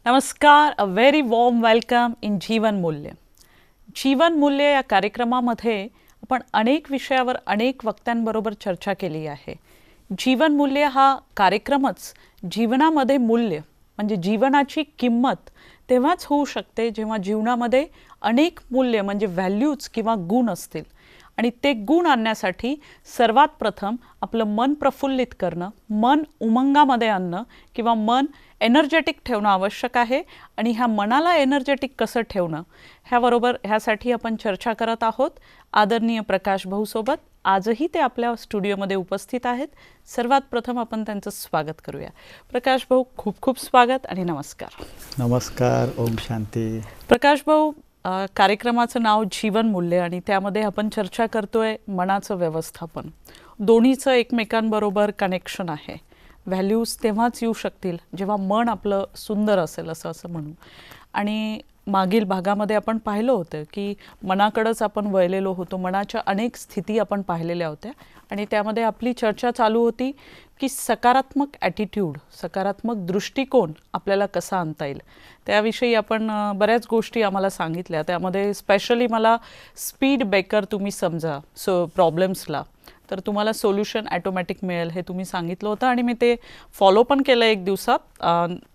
नमस्कार. A very warm welcome in Jeevan Mulya. जीवन मूल्य या कार्यक्रमामध्ये आपण अनेक विषयावर अनेक वक्त्यांबरोबर चर्चा केली आहे. जीवन मूल्य हा कार्यक्रमच जीवनामध्ये मूल्य म्हणजे जीवनाची किंमत तेव्हाच होऊ शकते जेव्हा जीवनामध्ये अनेक मूल्य म्हणजे व्हॅल्यूज किंवा गुण असतील. आणि ते गुण आणण्यासाठी सर्वात प्रथम आपलं मन प्रफुल्लित करणं, मन उमंगामध्ये आणणं किंवा मन एनर्जेटिक ठेवणं आवश्यक आहे. आणि ह्या मनाला एनर्जेटिक कसं ठेवणं ह्यासाठी आपण चर्चा करत आहोत आदरणीय प्रकाश भाऊसोबत. आजही ते आपल्या स्टुडिओमध्ये उपस्थित आहेत. सर्वात प्रथम आपण त्यांचं स्वागत करूया. प्रकाश भाऊ, खूप खूप स्वागत आणि नमस्कार. नमस्कार. ओम शांती. प्रकाश भाऊ, कार्यक्रमाचं नाव जीवन मूल्य आणि त्यामध्ये आपण चर्चा करतोय मनाचं व्यवस्थापन. दोन्हीचं एकमेकांबरोबर कनेक्शन आहे. व्हॅल्यूज तेव्हाच येऊ शकतील जेव्हा मन आपलं सुंदर असेल असं म्हणू. आणि मागील भागामध्ये आपण पाहिलं होतं की मनाकडंच आपण वळलेलो होतो. मनाच्या अनेक स्थिती आपण पाहिलेल्या होत्या आणि त्यामध्ये आपली चर्चा चालू होती की सकारात्मक ॲटिट्यूड, सकारात्मक दृष्टिकोन आपल्याला कसा आणता येईल त्याविषयी आपण बऱ्याच गोष्टी आम्हाला सांगितल्या. त्यामध्ये स्पेशली मला स्पीड ब्रेकर तुम्ही समजा प्रॉब्लेम्सला, तर तुम्हाला सोल्युशन ॲटोमॅटिक मिळेल हे तुम्ही सांगितलं होतं. आणि मी ते फॉलो पण केलं एक दिवसात.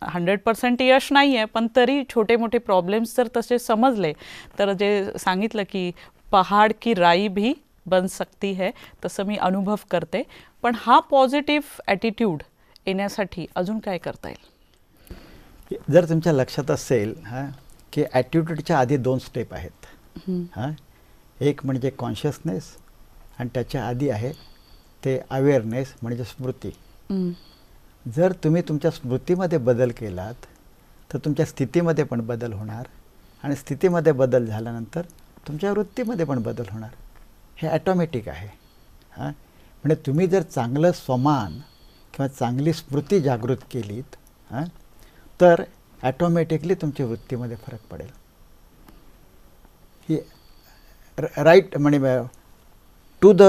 100% यश नाही आहे, पण तरी छोटे मोठे प्रॉब्लेम्स जर तसे समजले तर जे सांगितलं की पहाड की राई भी बन सकती है, तसं मी अनुभव करते. पण हा पॉझिटिव्ह ॲटिट्यूड येण्यासाठी अजून काय करता येईल? जर तुमच्या लक्षात असेल की ॲटिट्यूडच्या आधी 2 स्टेप आहेत. एक म्हणजे कॉन्शियसनेस आणि त्याच्या आधी आहे ते अवेअरनेस म्हणजे स्मृती. जर तुम्ही तुमच्या स्मृतीमध्ये बदल केलात तर तुमच्या स्थितीमध्ये पण बदल होणार आणि स्थितीमध्ये बदल झाल्यानंतर तुमच्या वृत्तीमध्ये पण बदल होणार. हे ॲटोमॅटिक आहे. म्हणजे तुम्ही जर चांगलं स्वमान किंवा चांगली स्मृती जागृत केलीत तर ॲटोमॅटिकली तुमच्या वृत्तीमध्ये फरक पडेल. ही राईट म्हणजे टू द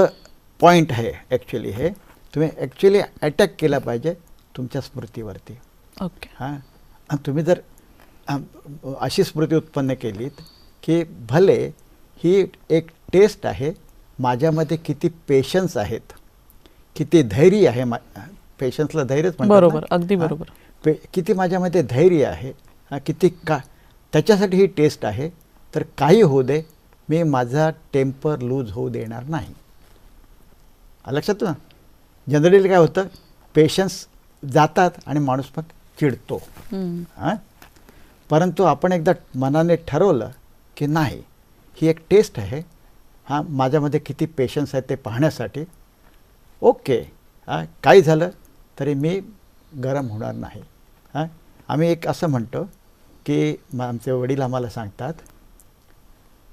पॉईंट आहे ॲक्च्युली. हे तुम्ही ॲक्च्युली अटॅक केला पाहिजे तुमच्या स्मृतीवरती. ओके. तुम्ही जर अशी स्मृती उत्पन्न केलीत की भले ही एक टेस्ट आहे, माझ्यामध्ये किती पेशन्स आहेत, किती धैर्य आहे. पेशन्सला धैर्यच म्हणतात. बरोबर, अगदी बरोबर. किती माझ्यामध्ये धैर्य आहे, किती त्याच्यासाठी ही टेस्ट आहे. तर काही होऊ दे, मी माझा टेम्पर लूज होऊ देणार नाही. लक्षात ना, जनरली काय होतं, पेशन्स जातात आणि माणूस मग चिडतो. परंतु आपण एकदा मनाने ठरवलं की नाही, ही एक टेस्ट आहे, माझ्यामध्ये किती पेशन्स आहे ते पाहण्यासाठी. ओके, काही झालं तरी मी गरम होणार नाही. आम्ही एक असं म्हणतो की आमचे वडील आम्हाला सांगतात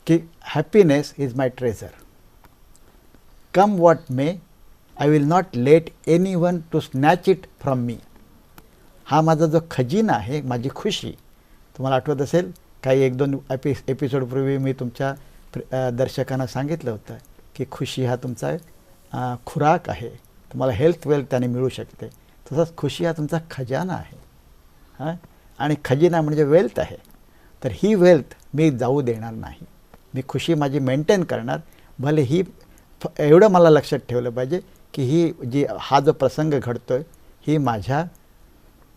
की happiness is my treasurer. Come what may, I will not let any one two snatch it from me. हा माझा जो खजिना आहे, माझी खुशी. तुम्हाला आठवत असेल काही 1-2 एपिसोडपूर्वी मी तुमच्या दर्शकांना सांगितलं होतं की खुशी हा तुमचा खुराक आहे, तुम्हाला हेल्थ वेल्थ त्याने मिळू शकते. तसंच खुशी हा तुमचा खजाना आहे. आणि खजिना म्हणजे वेल्थ आहे. तर ही वेल्थ मी जाऊ देणार नाही. मी खुशी माझी मेंटेन करणार. भले ही एवढं मला लक्षात ठेवलं पाहिजे की ही हा जो प्रसंग घडतो आहे ही माझ्या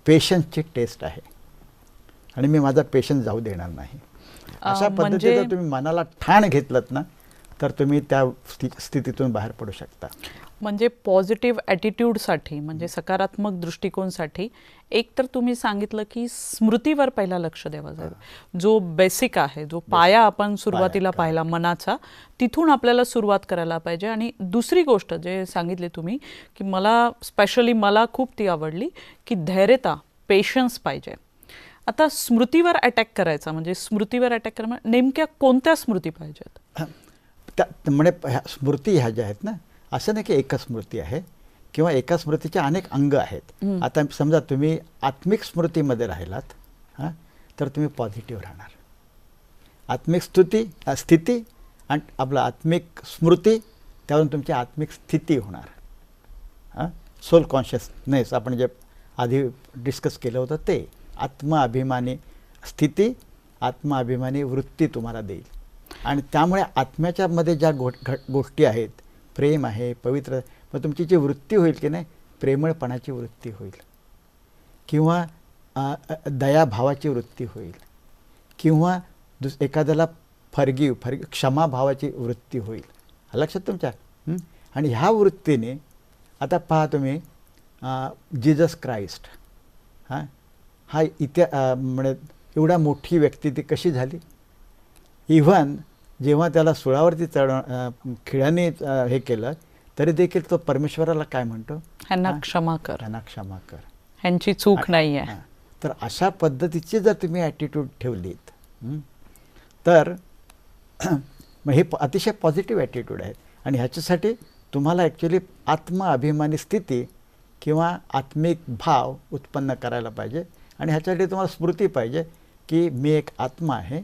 पेशन्सची टेस्ट आहे आणि मी माझा पेशन्स जाऊ देणार नाही. अशा पद्धतीने तुम्ही मनाला ठाण घेतलत ना तर तुम्ही त्या स्थितीतून बाहेर पडू शकता. म्हणजे पॉझिटिव्ह ॲटिट्यूडसाठी म्हणजे सकारात्मक दृष्टिकोनसाठी एक तर तुम्ही सांगितलं की स्मृतीवर पहिला लक्ष द्यावं जाईल. जो बेसिक आहे, जो पाया आपण सुरुवातीला पाहिला मनाचा, तिथून आपल्याला सुरुवात करायला पाहिजे. आणि दुसरी गोष्ट जे सांगितली तुम्ही की मला खूप ती आवडली की धैर्यता, पेशन्स पाहिजे. आता स्मृतीवर अटॅक करायचा म्हणजे स्मृतीवर अटॅक करणं, नेमक्या कोणत्या स्मृती पाहिजेत? म्हणजे स्मृती ह्या ज्या आहेत ना, असं नाही की एकच स्मृती आहे किंवा एका स्मृतीचे अनेक अंग आहेत. आता समजा तुम्ही आत्मिक स्मृतीमध्ये राहिलात तर तुम्ही पॉझिटिव्ह राहणार. आत्मिक स्थिती आणि आपलं आत्मिक स्मृती, त्यावरून तुमची आत्मिक स्थिती होणार. सोल कॉन्शियसनेस आपण जे आधी डिस्कस केलं होतं ते. आत्माभिमानी स्थिती, आत्माभिमानी वृत्ती तुम्हाला देईल. आणि त्यामुळे आत्म्याच्या मध्ये ज्या गोष्टी आहेत, प्रेम आहे, पवित्र, मग तुमची जी वृत्ती होईल की नाही, प्रेमळपणाची वृत्ती होईल किंवा दयाभावाची वृत्ती होईल किंवा एखाद्याला क्षमाभावाची वृत्ती होईल. लक्षात तुमच्या. आणि ह्या वृत्तीने आता पहा तुम्ही, जीजस क्राइस्ट हा म्हणजे एवढा मोठी व्यक्ती ती कशी झाली. इव्हन जेव्हा त्याला सुळावरती खिळ्याने हे केलं तरी देखील तो परमेश्वराला काय म्हणतो, ह्यांना क्षमा कर, ह्यांना क्षमा कर, ह्यांची चूक नाही आहे. तर अशा पद्धतीची जर तुम्ही ॲटिट्यूड ठेवलीत तर मग हे अतिशय पॉझिटिव्ह ॲटिट्यूड आहे. आणि ह्याच्यासाठी तुम्हाला ॲक्च्युली आत्माभिमानी स्थिती किंवा आत्मिक भाव उत्पन्न करायला पाहिजे. आणि ह्याच्यासाठी तुम्हाला स्मृती पाहिजे की मी एक आत्मा आहे,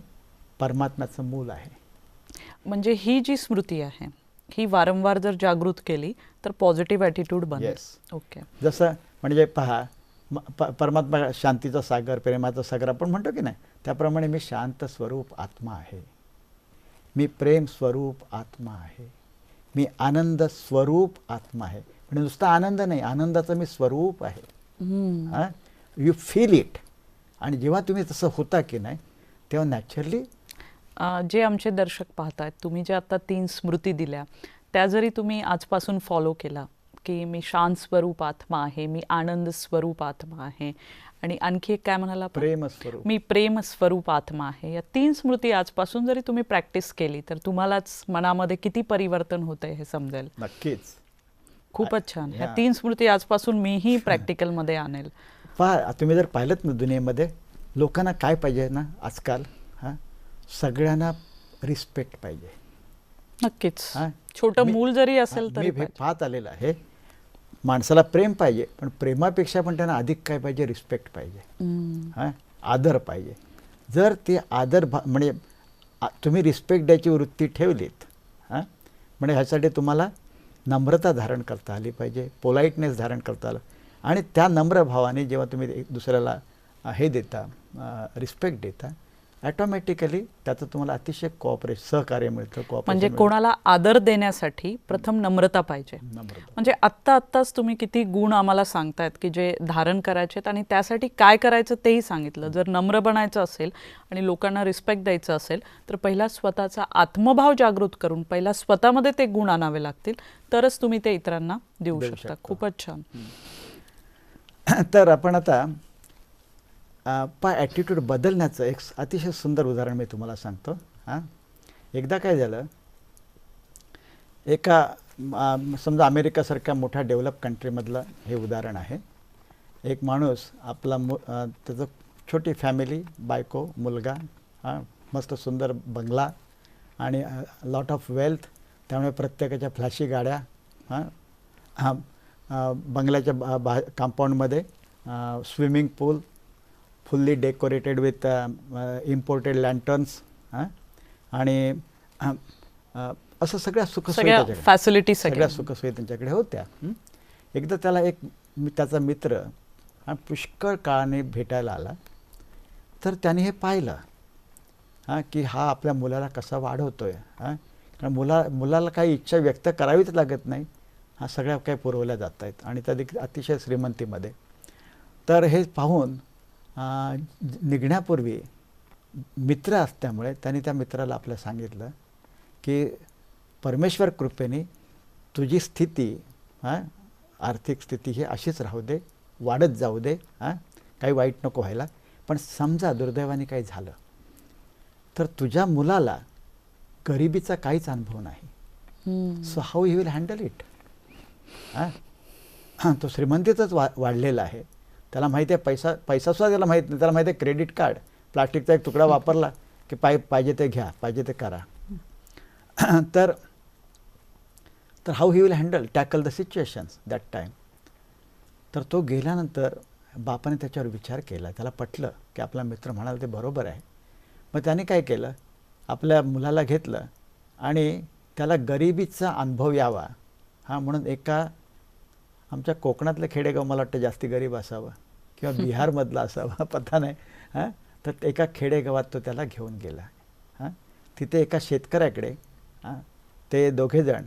परमात्म्याचं मूल आहे. म्हणजे ही जी स्मृती आहे ही वारंवार जर जागृत केली तर पॉझिटिव्ह ॲटिट्यूड बनेल. ओके. जसं म्हणजे पहा, परमात्मा शांतीचा सागर, प्रेमाचा सागर आपण म्हणतो की नाही, त्याप्रमाणे मी शांत स्वरूप आत्मा आहे, मी प्रेम स्वरूप आत्मा आहे, मी आनंद स्वरूप आत्मा आहे. म्हणजे नुसता आनंद नाही, आनंदाचं मी स्वरूप आहे. You feel it. आणि जेव्हा तुम्ही तसं होता की नाही तेव्हा नॅचरली जे आमचे दर्शक पाहतायत, तुम्ही जे आता 3 स्मृती दिल्या त्या जरी तुम्ही आजपासून फॉलो केला की मी शांत स्वरूप आत्मा आहे, मी आनंद स्वरूप आत्मा आहे, आणि आणखी एक काय म्हणाला, प्रेम स्वरूप, मी प्रेम स्वरूप आत्मा आहे, या 3 स्मृती आजपासून जरी तुम्ही प्रॅक्टिस केली तर तुम्हालाच मनामध्ये किती परिवर्तन होतंय हे समजेल. नक्कीच. खूपच छान. ह्या 3 स्मृती आजपासून मीही प्रॅक्टिकलमध्ये आणेल. पहा, तुम्ही जर पाहिलं ना दुनियेमध्ये लोकांना काय पाहिजे ना आजकाल, सगळ्यांना रिस्पेक्ट पाहिजे. नक्कीच. छोटं मूल जरी असेल तरी मी पाहत आलेलं आहे, माणसाला प्रेम पाहिजे, पण प्रेमापेक्षा पण त्यांना अधिक काय पाहिजे, रिस्पेक्ट पाहिजे, आदर पाहिजे. जर ते आदर म्हणजे तुम्ही रिस्पेक्ट द्यायची वृत्ती ठेवलीत, म्हणजे ह्यासाठी तुम्हाला नम्रता धारण करता आली पाहिजे, पोलाइटनेस धारण करता आलं. आणि त्या नम्र भावाने जेव्हा तुम्ही दुसऱ्याला हे देता, रिस्पेक्ट देता, ॲटोमॅटिकली त्याचं तुम्हाला अतिशय सहकार्य मिळतं. म्हणजे कोणाला आदर देण्यासाठी प्रथम नम्रता पाहिजे. म्हणजे आत्ताच तुम्ही किती गुण आम्हाला सांगतायत की जे धारण करायचे, आणि त्यासाठी काय करायचं तेही सांगितलं. जर नम्र बनायचं असेल आणि लोकांना रिस्पेक्ट द्यायचं असेल तर पहिला स्वतःचा आत्मभाव जागृत करून पहिला स्वतःमध्ये ते गुण आणावे लागतील, तरच तुम्ही ते इतरांना देऊ शकता. खूपच छान. तर आपण आता ॲटिट्यूड बदलण्याचं एक अतिशय सुंदर उदाहरण मी तुम्हाला सांगतो. एकदा काय झालं, एका समजा अमेरिकासारख्या मोठ्या डेव्हलप कंट्रीमधलं हे उदाहरण आहे. एक माणूस आपला त्याचं छोटी फॅमिली, बायको, मुलगा, मस्त सुंदर बंगला आणि लॉट ऑफ वेल्थ. त्यामुळे प्रत्येकाच्या फ्लॅशी गाड्या, बंगल्याच्या कंपाऊंडमध्ये swimming pool, fully decorated with imported lanterns, आणि असं सगळ्या सुखसोयी, फॅसिलिटी, सगळ्या सुखसोयी त्यांच्याकडे होत्या. एकदा त्याला त्याचा मित्र पुष्कळ काळाने भेटायला आला. तर त्याने हे पाहिलं की हा आपल्या मुलाला कसा वाढवतोय. कारण मुलाला काही इच्छा व्यक्त करावीच लागत नाही, सगळ्या काही पुरवल्या जात आहेत, आणि त्या देखील अतिशय श्रीमंतीमध्ये. तर हे पाहून निघण्यापूर्वी मित्र असल्यामुळे त्याने त्या मित्राला आपल्या सांगितलं की परमेश्वर कृपेने तुझी स्थिती, आर्थिक स्थिती ही अशीच राहू दे, वाढत जाऊ दे, काही वाईट नको व्हायला. पण समजा दुर्दैवाने काही झालं तर तुझ्या मुलाला गरिबीचा काहीच अनुभव नाही. So how he will handle it. तो श्रीमंतीतच वाढलेला आहे, त्याला माहिती आहे पैसासुद्धा त्याला माहीत नाही. त्याला माहिती आहे क्रेडिट कार्ड, प्लास्टिकचा एक तुकडा वापरला की पाहिजे ते घ्या, पाहिजे ते करा. तर how he will tackle the situations that time. तर तो गेल्यानंतर बापाने त्याच्यावर विचार केला, त्याला पटलं की आपला मित्र म्हणाला ते बरोबर आहे. मग त्याने काय केलं, आपल्या मुलाला घेतलं आणि त्याला गरिबीचा अनुभव यावा म्हणून एका आमच्या कोकणातलं खेडेगाव, मला वाटतं जास्ती गरीब असावं किंवा बिहारमधला असावा पता नाही. हां, तर एका खेडेगावात तो त्याला घेऊन गेला. हां, तिथे एका शेतकऱ्याकडे ते दोघेजण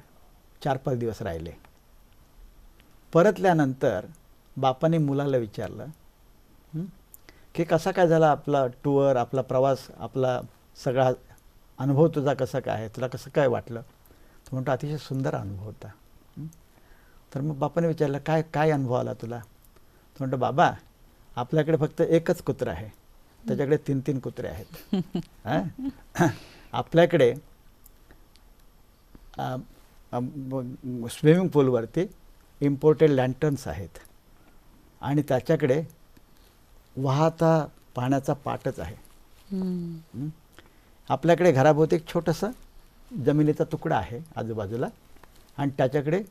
4-5 दिवस राहिले. परतल्यानंतर बापाने मुलाला विचारलं की कसा काय झाला आपला टूर, आपला प्रवास, आपला सगळा अनुभव तुझा कसा काय आहे, तुला कसं काय वाटलं? तो म्हणतो अतिशय सुंदर अनुभव होता. तर मग बापाने विचारलं काय काय अनुभव आला तुला? तो म्हणतो बाबा आपल्याकडे फक्त एकच कुत्रा आहे, त्याच्याकडे 3-3 कुत्रे आहेत. आपल्याकडे स्विमिंग पूलवरती इम्पोर्टेड लँटर्न्स आहेत आणि त्याच्याकडे वाहता पाण्याचा पाटच आहे. आपल्याकडे घराभोवती एक छोटंसं जमिनीचा तुकडा आहे आजूबाजूला आणि त्याच्याकडे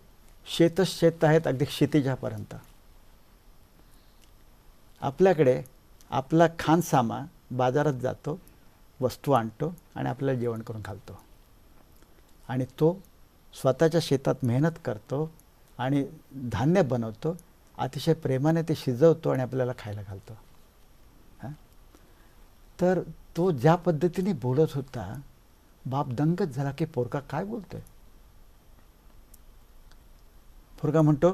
शेतच शेत आहेत अगदी क्षितिजापर्यंत. आपल्याकडे आपला खानसामा बाजारात जातो, वस्तू आणतो आणि आपल्याला जेवण करून घालतो आणि तो स्वतःच्या शेतात मेहनत करतो आणि धान्य बनवतो, अतिशय प्रेमाने ते शिजवतो आणि आपल्याला खायला घालतो. तर तो ज्या पद्धतीने बोलत होता बाप दंगच झाला की पोरगा काय बोलतोय. पोरगा म्हणतो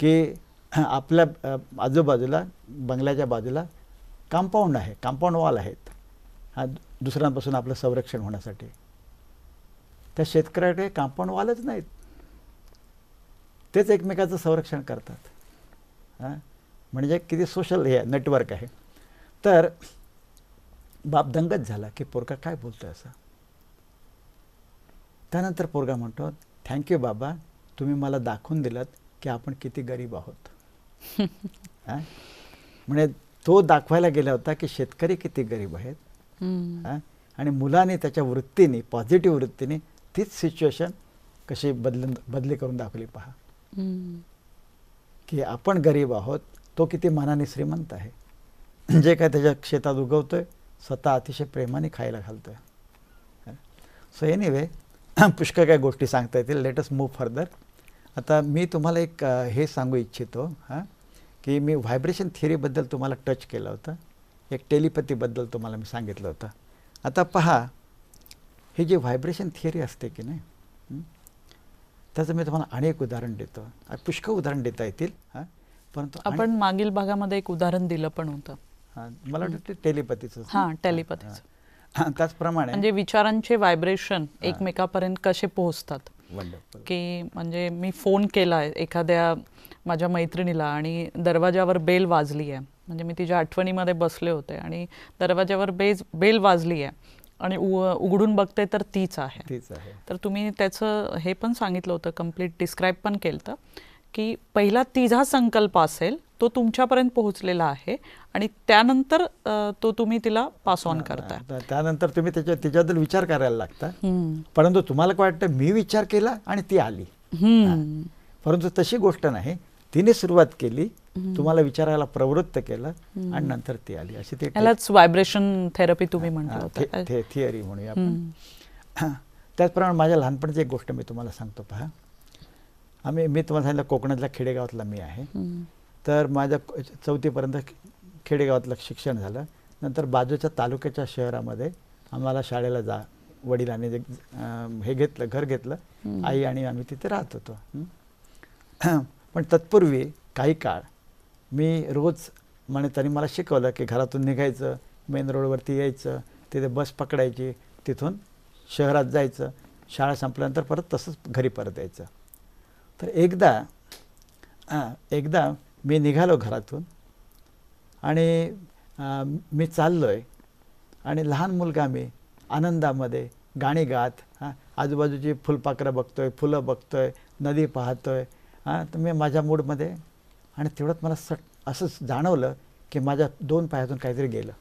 की आपल्या आजूबाजूला बंगल्याच्या बाजूला कंपाऊंड आहे, कंपाऊंड वॉल आहेत दुसऱ्यांपासून आपलं संरक्षण होण्यासाठी. त्या शेतकऱ्याकडे कंपाऊंड वॉलच नाहीत, तेच एकमेकाचं संरक्षण करतात. म्हणजे किती सोशल हे नेटवर्क आहे. तर बाप दंगच झाला की पोरगा काय बोलतोय असं. त्यानंतर पोरगा म्हणतो थँक्यू बाबा, तुम्ही मला दाखवून दिलं की आपण किती गरीब आहोत. म्हणजे तो दाखवायला गेला होता की शेतकरी किती गरीब आहेत आणि मुलाने त्याच्या वृत्तीने, पॉझिटिव्ह वृत्तीने तीच सिच्युएशन कशी बदली करून दाखवली पहा. की आपण गरीब आहोत, तो किती मनाने श्रीमंत आहे. जे काय त्याच्या शेतात उगवतोय स्वतः अतिशय प्रेमाने खायला घालतोय. सो एनिवे पुष्कळ काय गोष्टी सांगता येतील. Let us move further. आता मी तुम्हाला एक हे सांगू इच्छितो की मी व्हायब्रेशन थिअरीबद्दल तुम्हाला टच केलं होतं, एक टेलिपॅथीबद्दल तुम्हाला मी सांगितलं होतं. आता पहा, ही जी व्हायब्रेशन थिअरी असते की नाही, त्याचं मी तुम्हाला अनेक उदाहरण देतो. पुष्कळ उदाहरण देता येतील, परंतु आपण मागील भागामध्ये एक उदाहरण दिलं पण होतं. मला वाटतं टेलिपॅथीचं. हां, टेलिपॅथीचं. त्याचप्रमाणे म्हणजे विचारांचे व्हायब्रेशन एकमेकापर्यंत कसे पोहोचतात. वंडरफुल. की म्हणजे मी फोन केला एखाद्या माझ्या मैत्रिणीला आणि दरवाजावर बेल वाजली आहे, म्हणजे मी तिच्या आठवणीमध्ये बसले होते आणि दरवाजावर बेल वाजली आहे आणि उघडून बघते तर तीच आहे. तर तुम्ही त्याचं हे पण सांगितलं होतं, कम्प्लीट डिस्क्राईब पण केलं होतं की पहिला तिचा संकल्प असेल तो तुमच्यापर्यंत पोहोचलेला आहे आणि त्यानंतर तो तुम्ही तिला पास ऑन करताय. त्यानंतर तुम्ही त्याच्याबद्दल विचार करायला लागता. परंतु तुम्हाला काय वाटतं मी विचार केला आणि ती आली, परंतु तशी गोष्ट नाही. तिने सुरुवात केली, तुम्हाला विचारायला प्रवृत्त केलं आणि नंतर ती आली. अशी ते यालाच व्हायब्रेशन थेरपी तुम्ही म्हटलं होतं, थिअरी म्हणूया आपण. त्याचप्रमाणे माझ्या लहानपणीची एक गोष्ट मी तुम्हाला सांगतो पहा. मी तुम्हाला सांगितलं कोकणातल्या खेडेगावातला मी आहे. तर माझ्या 4थीपर्यंत खेडेगावातलं शिक्षण झालं. नंतर बाजूच्या तालुक्याच्या शहरामध्ये आम्हाला शाळेला वडिलांनी हे घेतलं, घर घेतलं. आई आणि आम्ही तिथे राहत होतो. पण तत्पूर्वी काही काळ मी रोज त्यांनी मला शिकवलं की घरातून निघायचं, मेन रोडवरती यायचं, तिथे बस पकडायची, तिथून शहरात जायचं, शाळा संपल्यानंतर परत तसंच घरी परत यायचं. तर एकदा मी निघालो घरातून आणि मी चाललो आहे आणि लहान मुलगा मी आनंदामध्ये गाणी गात आजूबाजूची फुलपाखरं बघतोय, फुलं बघतोय, नदी पाहतोय. तर मी माझ्या मूडमध्ये, आणि तेवढ्यात मला असंच जाणवलं की माझ्या 2 पायातून काहीतरी गेलं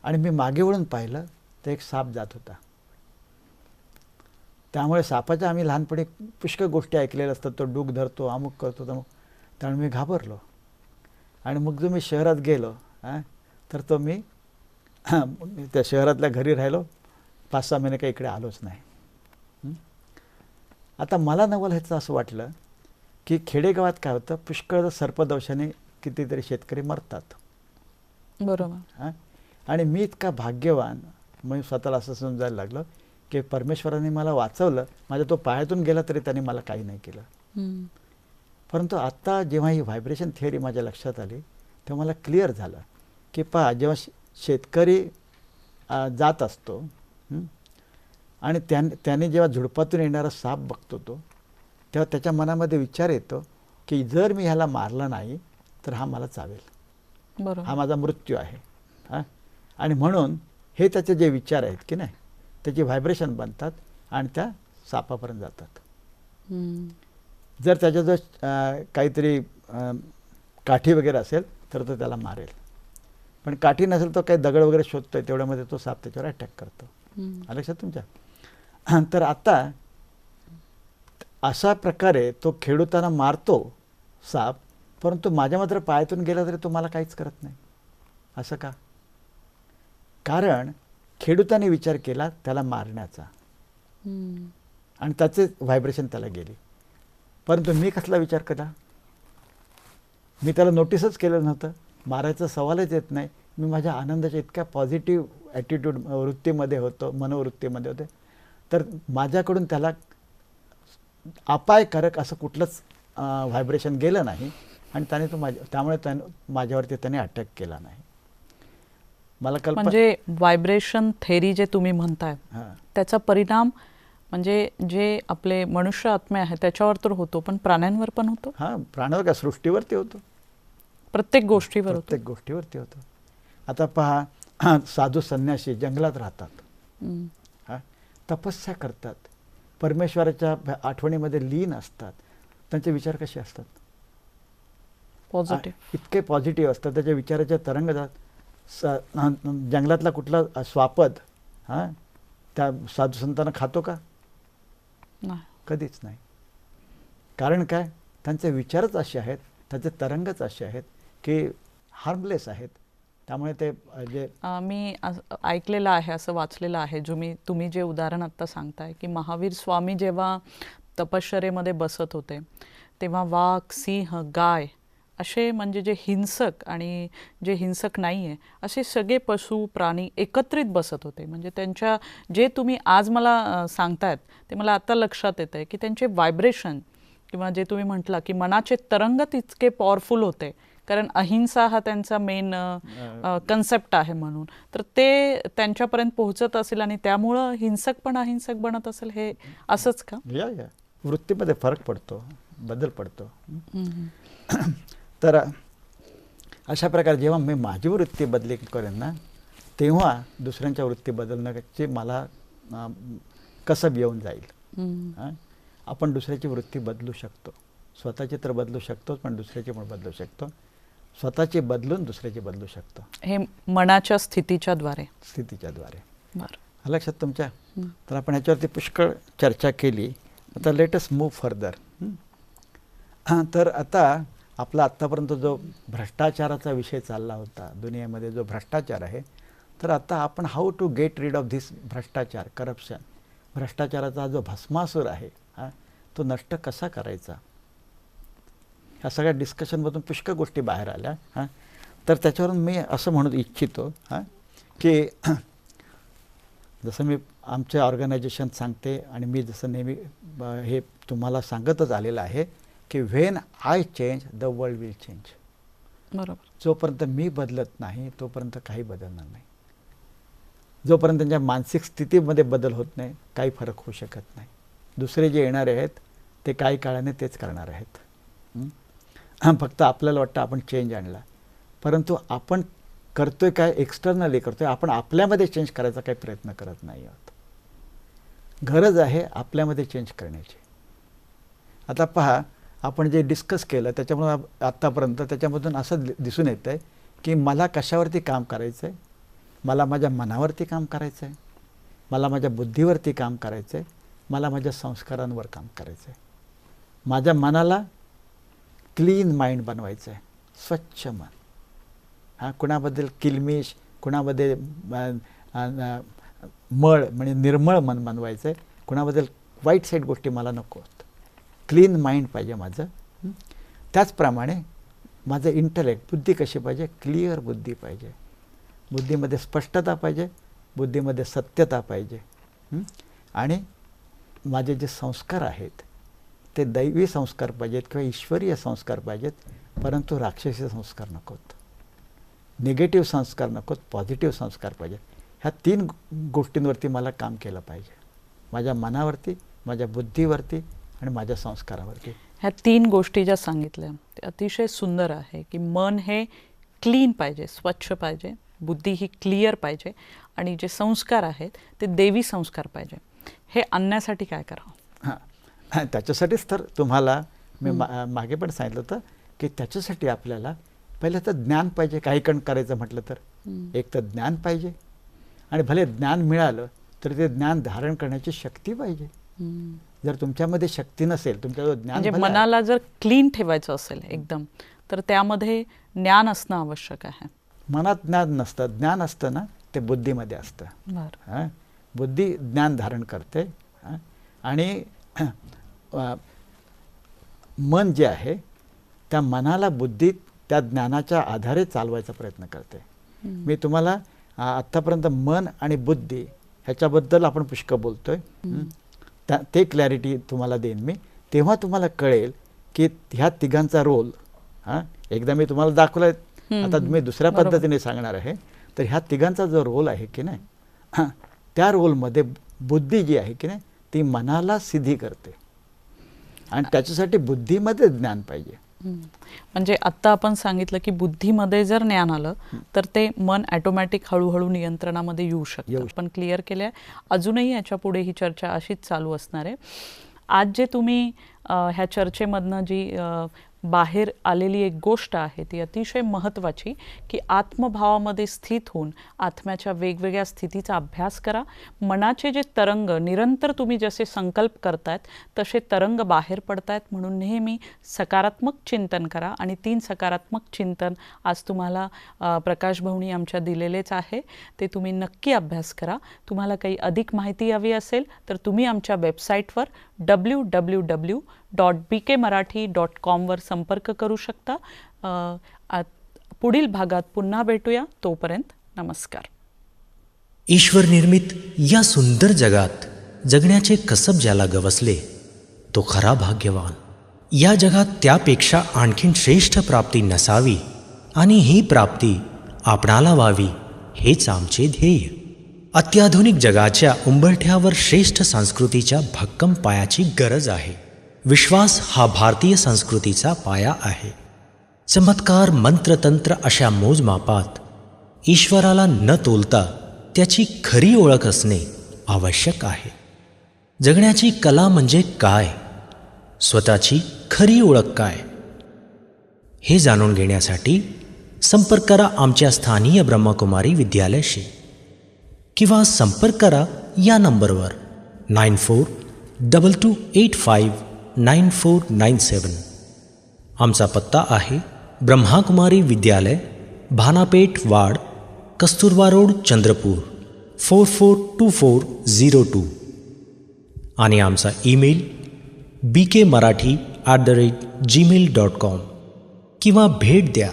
आणि मी मागे वळून पाहिलं तर एक साप जात होता. त्यामुळे सापाच्या आम्ही लहानपणी पुष्कळ गोष्टी ऐकलेल्या असतात, तो डूक धरतो, अमुक करतो, तमुक. त्यामुळे मी घाबरलो आणि मग जो मी शहरात गेलो तर तो मी त्या शहरातल्या घरी राहिलो. 5-6 महिने काही इकडे आलोच नाही. आता मला नवल ह्याचं असं वाटलं की खेडेगावात काय होतं, पुष्कळ सर्पदंशाने कितीतरी शेतकरी मरतात. बरोबर. हां, आणि मी इतका भाग्यवान मी स्वतःला असं समजायला लागलं की परमेश्वराने मला वाचवलं. माझ्या तो पायातून गेला तरी त्याने मला काही नाही केलं. हम्म. परंतु आत्ता जेव्हा ही व्हायब्रेशन थिअरी माझ्या लक्षात आली तेव्हा मला क्लिअर झालं की पहा, जेव्हा शेतकरी जात असतो आणि त्याने जेव्हा झुडपातून येणारा साप बघतो तो, तेव्हा त्याच्या मनामध्ये विचार येतो की जर मी ह्याला मारलं नाही तर हा मला चावेल, बरोबर. हा माझा मृत्यू आहे. हां, आणि म्हणून हे त्याचे जे विचार आहेत की नाही त्याची व्हायब्रेशन बनतात आणि त्या सापापर्यंत जातात. हम्म. जर त्याच्याजवळ काहीतरी काठी वगैरे असेल तर तो त्याला मारेल, पण काठी नसेल तो काही दगड वगैरे शोधतोय तेवढ्यामध्ये तो साप त्याच्यावर अटॅक करतो. हम्म. लक्षात तुमच्या? तर आता अशा प्रकारे तो खेळताना मारतो साप, परंतु माझ्या मात्र पायातून गेला तरी तो मला काहीच करत नाही. असं का? कारण खेडूताने विचार केला त्याला मारण्याचा हम्म. आणि त्याचे व्हायब्रेशन त्याला गेली. परंतु मी कसला विचार केला? मी त्याला नोटीसच केलं नव्हतं, मारायचा सवालच येत नाही. मी माझ्या आनंदाच्या इतक्या पॉझिटिव्ह ॲटिट्यूड वृत्तीमध्ये होतो, मनोवृत्तीमध्ये होते, तर माझ्याकडून त्याला अपायकारक असं कुठलंच व्हायब्रेशन गेलं नाही आणि त्यामुळे माझ्यावरती त्याने अटॅक केला नाही. मला म्हणजे व्हायब्रेशन थेरी जे तुम्ही म्हणताय त्याचा परिणाम म्हणजे जे आपले मनुष्य आत्मे आहे त्याच्यावर तर होतो, पण प्राण्यांवर पण होतो. हां, प्राण्यावर का, सृष्टीवरती होतो, प्रत्येक गोष्टीवर प्रत्येक गोष्टीवरती होतो. आता पहा, साधू संन्यासी जंगलात राहतात, हां, तपस्या करतात, परमेश्वराच्या आठवणीमध्ये लीन असतात. त्यांचे विचार कसे असतात? पॉझिटिव्ह, इतके पॉझिटिव्ह असतात. त्याच्या विचाराच्या तरंग जंगलातला कुठला स्वापद हां त्या साधू संतांना खातो का? नाही, कधीच नाही. कारण काय? त्यांचे विचारच असे आहेत, त्यांचे तरंगच असे आहेत की हार्मलेस आहेत. त्यामुळे ते जे मी ऐकलेलं आहे, असं वाचलेलं आहे, तुम्ही जे उदाहरण आत्ता सांगताय की महावीर स्वामी जेव्हा तपश्चर्येमध्ये बसत होते तेव्हा वाघ, सिंह, गाय असे म्हणजे जे हिंसक आणि जे हिंसक नाही आहे असे सगळे पशु प्राणी एकत्रित बसत होते. म्हणजे त्यांच्या जे तुम्ही आज मला सांगतायत ते मला आता लक्षात येतं आहे की त्यांचे व्हायब्रेशन किंवा जे तुम्ही म्हटलं की मनाचे तरंग तितके पॉवरफुल होते, कारण अहिंसा हा त्यांचा मेन कन्सेप्ट आहे म्हणून. तर ते त्यांच्यापर्यंत पोहोचत असेल आणि त्यामुळं हिंसक पण अहिंसक बनत असेल, हे असंच का? या वृत्तीमध्ये फरक पडतो, बदल पडतो. तर अशा प्रकारे जेव्हा मी माझी वृत्ती बदली करेन ना तेव्हा दुसऱ्यांच्या वृत्ती बदलण्याची मला कसं येऊन जाईल. आपण दुसऱ्याची वृत्ती बदलू शकतो, स्वतःची तर बदलू शकतो, पण दुसऱ्याची पण बदलू शकतो. स्वतःची बदलून दुसऱ्याची बदलू शकतो, हे मनाच्या स्थितीच्या द्वारे. बरं, लक्षात तुमच्या? तर आपण ह्याच्यावरती पुष्कळ चर्चा केली. आता लेट अस मूव्ह फर्दर. तर आता आपला आत्तापर्यंत जो भ्रष्टाचाराचा विषय चालला होता, दुनियेमध्ये जो भ्रष्टाचार आहे, तर आता आपण how to get rid of this भ्रष्टाचार, करप्शन, भ्रष्टाचाराचा जो भस्मासूर आहे तो नष्ट कसा करायचा, ह्या सगळ्या डिस्कशनमधून पुष्कळ गोष्टी बाहेर आल्या. तर त्याच्यावरून मी असं म्हणू इच्छितो की जसं मी आमचे ऑर्गनायझेशन सांगते आणि मी जसं नेहमी हे तुम्हाला सांगतच आलेलं आहे की when I change the world will change. बरोबर. जोपर्यंत मी बदलत नाही तोपर्यंत काही बदलणार नाही. जोपर्यंत त्यांच्या मानसिक स्थितीमध्ये बदल होत नाही काही फरक होऊ शकत नाही. दुसरे जे येणारे आहेत ते काही काळाने तेच करणार आहेत. फक्त आपल्याला वाटतं आपण चेंज आणला, परंतु आपण करतोय काय? एक्सटर्नली करतोय. आपण आपल्यामध्ये चेंज करायचा काही प्रयत्न करत नाही आहोत. गरज आहे आपल्यामध्ये चेंज करण्याची. आता पहा, आपण जे डिस्कस केलं त्याच्यामुळे आत्तापर्यंत त्याच्यामधून असं दिसून येतं आहे की मला कशावरती काम करायचं आहे, मला माझ्या मनावरती काम करायचं आहे, मला माझ्या बुद्धीवरती काम करायचं आहे, मला माझ्या संस्कारांवर काम करायचं आहे. माझ्या मनाला क्लीन माइंड बनवायचं आहे, स्वच्छ मन. कुणाबद्दल किलमिश, कुणाबद्दल मळ म्हणजे निर्मळ मन बनवायचं आहे, कुणाबद्दल वाईट साईड गोष्टी मला नको आहेत. क्लीन माइंड पाहिजे माझं. त्याचप्रमाणे माझं इंटलेक्ट, बुद्धी कशी पाहिजे? क्लिअर बुद्धी पाहिजे. बुद्धीमध्ये स्पष्टता पाहिजे, बुद्धीमध्ये सत्यता पाहिजे. आणि माझे जे संस्कार आहेत ते दैवी संस्कार पाहिजेत किंवा ईश्वरीय संस्कार पाहिजेत, परंतु राक्षसी संस्कार नकोत, निगेटिव्ह संस्कार नकोत, पॉझिटिव्ह संस्कार पाहिजेत. ह्या 3 गोष्टींवरती मला काम केलं पाहिजे, माझ्या मनावरती, माझ्या बुद्धीवरती आणि माझ्या संस्कारावरती. ह्या 3 गोष्टी ज्या सांगितल्या ते अतिशय सुंदर आहे की मन हे क्लीन पाहिजे, स्वच्छ पाहिजे, बुद्धी ही क्लिअर पाहिजे आणि जे संस्कार आहेत ते देवी संस्कार पाहिजे. हे आणण्यासाठी काय करावं? हां, त्याच्यासाठीच तर तुम्हाला मी मागे पण सांगितलं होतं की त्याच्यासाठी आपल्याला पहिलं तर ज्ञान पाहिजे. काही कण करायचं म्हटलं तर एक तर ज्ञान पाहिजे, आणि भले ज्ञान मिळालं तर ते ज्ञान धारण करण्याची शक्ती पाहिजे. जर तुमच्यामध्ये शक्ती नसेल, तुमच्याजवळ ज्ञान म्हणजे मनाला जर क्लीन ठेवायचं असेल एकदम, तर त्यामध्ये ज्ञान असणं आवश्यक आहे. मनात ज्ञान नसतं, ज्ञान असतं ना ते बुद्धीमध्ये असतं. बरं. बुद्धी ज्ञान धारण करते. आणि मन जे आहे त्या मनाला बुद्धी त्या ज्ञानाच्या आधारे चालवायचा प्रयत्न करते. मी तुम्हाला आत्तापर्यंत मन आणि बुद्धी ह्याच्याबद्दल आपण पुष्कळ बोलतोय, ते क्लॅरिटी तुम्हाला देईन मी, तेव्हा तुम्हाला कळेल की ह्या तिघांचा रोल. एकदा मी तुम्हाला दाखवला, आता मी दुसऱ्या पद्धतीने सांगणार आहे. तर ह्या तिघांचा जो रोल आहे की नाही, त्या रोलमध्ये बुद्धी जी आहे की नाही ती मनाला सिद्धी करते, आणि त्याच्यासाठी बुद्धीमध्ये ज्ञान पाहिजे. म्हणजे आत्ता आपण सांगितलं की बुद्धीमध्ये जर ज्ञान आलं तर ते मन ॲटोमॅटिक हळूहळू नियंत्रणामध्ये येऊ शकतं. पण क्लिअर केलं आहे. अजूनही याच्या पुढे ही चर्चा अशीच चालू असणार आहे. आज जे तुम्ही ह्या चर्चेमधनं जी बाहेर आलेली एक गोष्ट आहे ती अतिशय महत्त्वाची, की आत्मभावामध्ये स्थित होऊन आत्म्याच्या वेगवेगळ्या स्थितीचा अभ्यास करा. मनाचे जे तरंग निरंतर तुम्ही जसे संकल्प करतायत तसे तरंग बाहेर पडतायत, म्हणून नेहमी सकारात्मक चिंतन करा. आणि 3 सकारात्मक चिंतन आज तुम्हाला प्रकाश भाऊनी आमच्या दिलेलेच आहे, ते तुम्ही नक्की अभ्यास करा. तुम्हाला काही अधिक माहिती हवी असेल तर तुम्ही आमच्या वेबसाईटवर www.bkmarathi.com वर संपर्क करू शकता. पुढील भागात पुन्हा भेटूया. तोपर्यंत नमस्कार. ईश्वर निर्मित या सुंदर जगात जगण्याचे कसब ज्याला गवसले तो खरा भाग्यवान. या जगात त्यापेक्षा आणखीन श्रेष्ठ प्राप्ती नसावी, आणि ही प्राप्ती आपणाला व्हावी हेच आमचे ध्येय. अत्याधुनिक जगाच्या उंबरठ्यावर श्रेष्ठ संस्कृतीच्या भक्कम पायाची गरज आहे. विश्वास हा भारतीय संस्कृतीचा पाया आहे. चमत्कार, मंत्रतंत्र अशा मोजमापात ईश्वराला न तोलता त्याची खरी ओळख असणे आवश्यक आहे. जगण्याची कला म्हणजे काय, स्वतःची खरी ओळख काय, हे जाणून घेण्यासाठी संपर्क करा आमच्या स्थानीय ब्रह्मकुमारी विद्यालयाशी, किंवा संपर्क करा या नंबरवर 9422859497. आमचा पत्ता आहे ब्रह्माकुमारी विद्यालय, भानापेठ वाड, कस्तुरबा रोड, चंद्रपूर 442402. आणि आमचा ईमेल bkmarathi@gmail.com, किंवा भेट द्या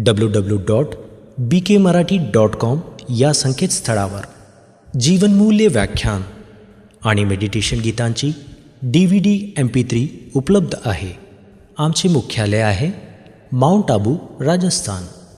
www.bkmarathi.com या संकेतस्थळावर. जीवनमूल्य व्याख्यान आणि मेडिटेशन गीतांची DVD MP3 उपलब्ध आहे. आमचे मुख्यालय आहे माउंट आबू, राजस्थान.